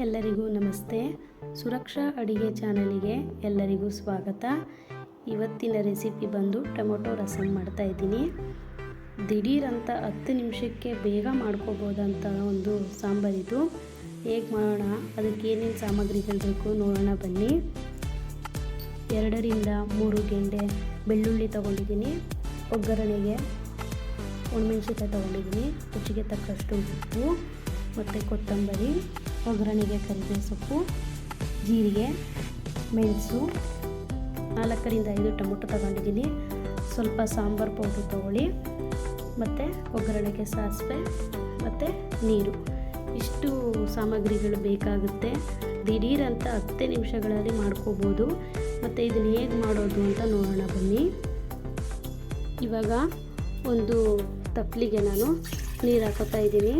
ಎಲ್ಲರಿಗೂ ನಮಸ್ತೆ. ಸುರಕ್ಷಾ ಅಡಿಗೆ ಚಾನಲಿಗೆ ಎಲ್ಲರಿಗೂ ಸ್ವಾಗತ. ಇವತ್ತಿನ ರೆಸಿಪಿ ಬಂದು ಟೊಮೊಟೊ ರಸಮ್ ಮಾಡ್ತಾ ಇದ್ದೀನಿ. ದಿಢೀರಂತ 10 ನಿಮಿಷಕ್ಕೆ ಬೇಗ ಮಾಡ್ಕೋಬೋದಂತ ಒಂದು ಸಾಂಬಾರಿದು. ಹೇಗೆ ಮಾಡೋಣ, ಅದಕ್ಕೆ ಏನೇನು ಸಾಮಗ್ರಿಗಳು ಬೇಕು ನೋಡೋಣ ಬನ್ನಿ. 2 ರಿಂದ 3 ಗೆಂಡೆ ಬೆಳ್ಳುಳ್ಳಿ ತೊಗೊಂಡಿದ್ದೀನಿ. ಒಗ್ಗರಣೆಗೆ ಒಣಮೆಣಸಿನಕಾಯಿ ತೊಗೊಂಡಿದ್ದೀನಿ. ರುಚಿಗೆ ತಕ್ಕಷ್ಟು ಉಪ್ಪು ಮತ್ತು ಕೊತ್ತಂಬರಿ, ಒಗ್ಗರಣೆಗೆ ಕರಿಬೇವು ಸೊಪ್ಪು, ಜೀರಿಗೆ, ಮೆಣಸು, 4 ರಿಂದ 5 ಟೊಮೊಟೊ ತೊಗೊಂಡಿದ್ದೀನಿ. ಸ್ವಲ್ಪ ಸಾಂಬಾರು ಪೌಡ್ರ್ ತೊಗೊಳ್ಳಿ, ಮತ್ತು ಒಗ್ಗರಣೆಗೆ ಸಾಸಿವೆ ಮತ್ತು ನೀರು. ಇಷ್ಟು ಸಾಮಗ್ರಿಗಳು ಬೇಕಾಗುತ್ತೆ. ದಿಢೀರಂತ 10 ನಿಮಿಷಗಳಲ್ಲಿ ಮಾಡ್ಕೋಬೋದು. ಮತ್ತು ಇದನ್ನು ಹೇಗೆ ಮಾಡೋದು ಅಂತ ನೋಡೋಣ ಬನ್ನಿ. ಇವಾಗ ಒಂದು ತಪ್ಪಲಿಗೆ ನಾನು ನೀರು ಹಾಕೋತಾ ಇದ್ದೀನಿ.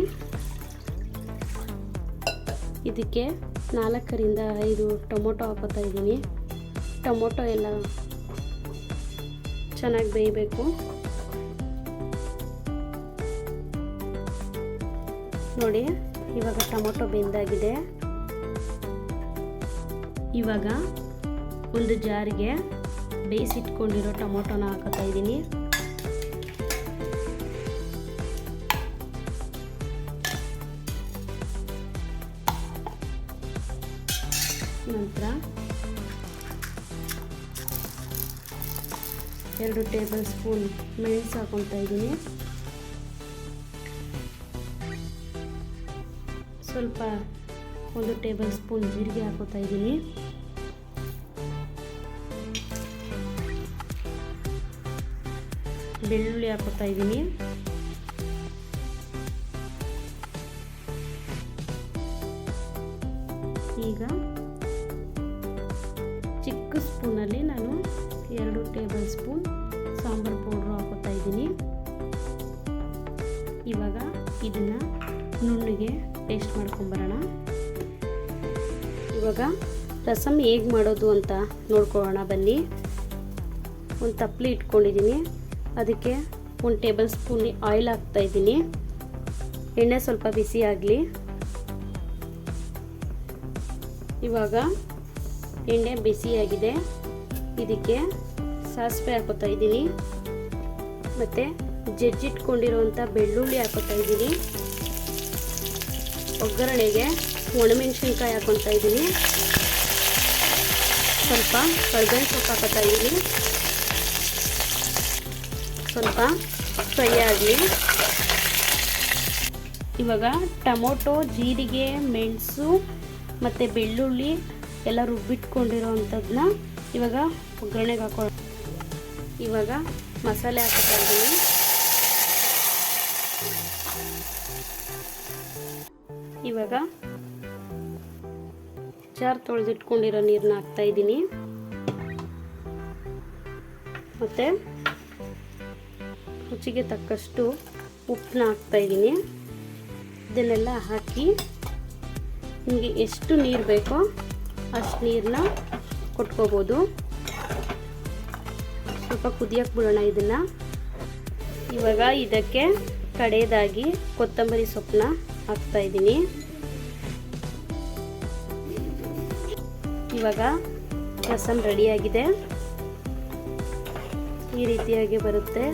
ಇದಕ್ಕೆ 4 ರಿಂದ 5 ಟೊಮೊಟೊ ಹಾಕೋತಾ ಇದ್ದೀನಿ. ಟೊಮೊಟೊ ಎಲ್ಲ ಚೆನ್ನಾಗಿ ಬೇಯಬೇಕು. ನೋಡಿ, ಇವಾಗ ಟೊಮೊಟೊ ಬೆಂದಾಗಿದೆ. ಇವಾಗ ಒಂದು ಜಾರಿಗೆ ಬೇಯಿಸಿಟ್ಕೊಂಡಿರೋ ಟೊಮೊಟೊನ ಹಾಕೋತಾ ಇದ್ದೀನಿ. ನಂತರ 2 ಟೇಬಲ್ ಸ್ಪೂನ್ ಮೆಣಸು ಹಾಕೊತಾ ಇದ್ದೀನಿ. ಸ್ವಲ್ಪ 1 ಟೇಬಲ್ ಸ್ಪೂನ್ ಜೀರಿಗೆ ಹಾಕೋತಾ ಇದ್ದೀನಿ. ಬೆಳ್ಳುಳ್ಳಿ ಹಾಕೋತಾ ಇದ್ದೀನಿ. ಈಗ ಚಿಕ್ಕ ಸ್ಪೂನಲ್ಲಿ ನಾನು 2 ಟೇಬಲ್ ಸ್ಪೂನ್ ಸಾಂಬಾರು ಪೌಡ್ರು ಹಾಕೋತಾ ಇದ್ದೀನಿ. ಇವಾಗ ಇದನ್ನು ನುಣ್ಣಗೆ ಪೇಸ್ಟ್ ಮಾಡ್ಕೊಂಬರೋಣ. ಇವಾಗ ರಸಮ್ ಹೇಗೆ ಮಾಡೋದು ಅಂತ ನೋಡ್ಕೊಳ್ಳೋಣ ಬನ್ನಿ. ಒಂದು ತಪ್ಪಲಿ ಇಟ್ಕೊಂಡಿದ್ದೀನಿ. ಅದಕ್ಕೆ 1 ಟೇಬಲ್ ಸ್ಪೂನ್ ಆಯಿಲ್ ಹಾಕ್ತಾ ಇದ್ದೀನಿ. ಎಣ್ಣೆ ಸ್ವಲ್ಪ ಬಿಸಿ ಆಗಲಿ. ಇವಾಗ ಎಣ್ಣೆ ಬಿಸಿಯಾಗಿದೆ. ಇದಕ್ಕೆ ಸಾಸಿವೆ ಹಾಕೋತಾ ಇದ್ದೀನಿ, ಮತ್ತು ಜಜ್ಜಿಟ್ಕೊಂಡಿರೋವಂಥ ಬೆಳ್ಳುಳ್ಳಿ ಹಾಕೋತಾ ಇದ್ದೀನಿ. ಒಗ್ಗರಣೆಗೆ ಒಣಮೆಣಸಿನ್ಕಾಯಿ ಹಾಕೊತಾ ಇದ್ದೀನಿ. ಸ್ವಲ್ಪ ಕರಿಬೇವು ಸೊಪ್ಪು ಹಾಕೋತಾ ಇದ್ದೀನಿ. ಸ್ವಲ್ಪ ಫ್ರೈ ಆಗಲಿ. ಇವಾಗ ಟೊಮೊಟೊ, ಜೀರಿಗೆ, ಮೆಣಸು ಮತ್ತು ಬೆಳ್ಳುಳ್ಳಿ ಎಲ್ಲ ರುಬ್ಬಿಟ್ಕೊಂಡಿರೋ ಅಂಥದ್ದನ್ನ ಇವಾಗ ಒಗ್ಗರಣೆಗೆ ಹಾಕೊಳ್ಳೋಣ. ಇವಾಗ ಮಸಾಲೆ ಹಾಕೋತಾ ಇದ್ದೀನಿ. ಇವಾಗ ಜಾರ್ ತೊಳೆದಿಟ್ಕೊಂಡಿರೋ ನೀರನ್ನ ಹಾಕ್ತಾ ಇದ್ದೀನಿ. ಮತ್ತು ರುಚಿಗೆ ತಕ್ಕಷ್ಟು ಉಪ್ಪನ್ನ ಹಾಕ್ತಾ ಇದ್ದೀನಿ. ಇದನ್ನೆಲ್ಲ ಹಾಕಿ ನಿಮಗೆ ಎಷ್ಟು ನೀರು ಬೇಕೋ ಅಷ್ಟು ನೀರನ್ನ ಕೊಟ್ಕೋಬೋದು. ಸ್ವಲ್ಪ ಕುದಿಯಕ್ಕೆ ಬಿಡೋಣ ಇದನ್ನು. ಇವಾಗ ಇದಕ್ಕೆ ಕಡೆಯದಾಗಿ ಕೊತ್ತಂಬರಿ ಸೊಪ್ಪನ್ನ ಹಾಕ್ತಾ ಇದ್ದೀನಿ. ಇವಾಗ ರಸಮ್ ರೆಡಿಯಾಗಿದೆ. ಈ ರೀತಿಯಾಗಿ ಬರುತ್ತೆ.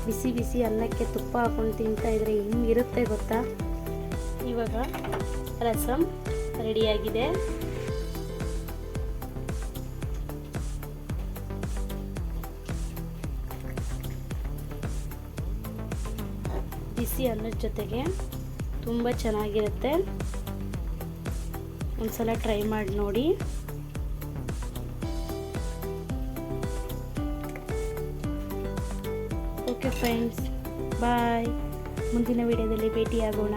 ಬಿಸಿ ಬಿಸಿ ಅನ್ನಕ್ಕೆ ತುಪ್ಪ ಹಾಕೊಂಡು ತಿಂತಾ ಇದ್ರೆ ಹಿಂಗಿರುತ್ತೆ ಗೊತ್ತಾ. ಇವಾಗ ರಸಮ್ ರೆಡಿಯಾಗಿದೆ. ಬಿಸಿ ಅನ್ನದ ಜೊತೆಗೆ ತುಂಬ ಚೆನ್ನಾಗಿರುತ್ತೆ. ಒಂದ್ಸಲ ಟ್ರೈ ಮಾಡಿ ನೋಡಿ. ಓಕೆ ಫ್ರೆಂಡ್ಸ್, ಬಾಯ್. ಮುಂದಿನ ವಿಡಿಯೋದಲ್ಲಿ ಭೇಟಿಯಾಗೋಣ.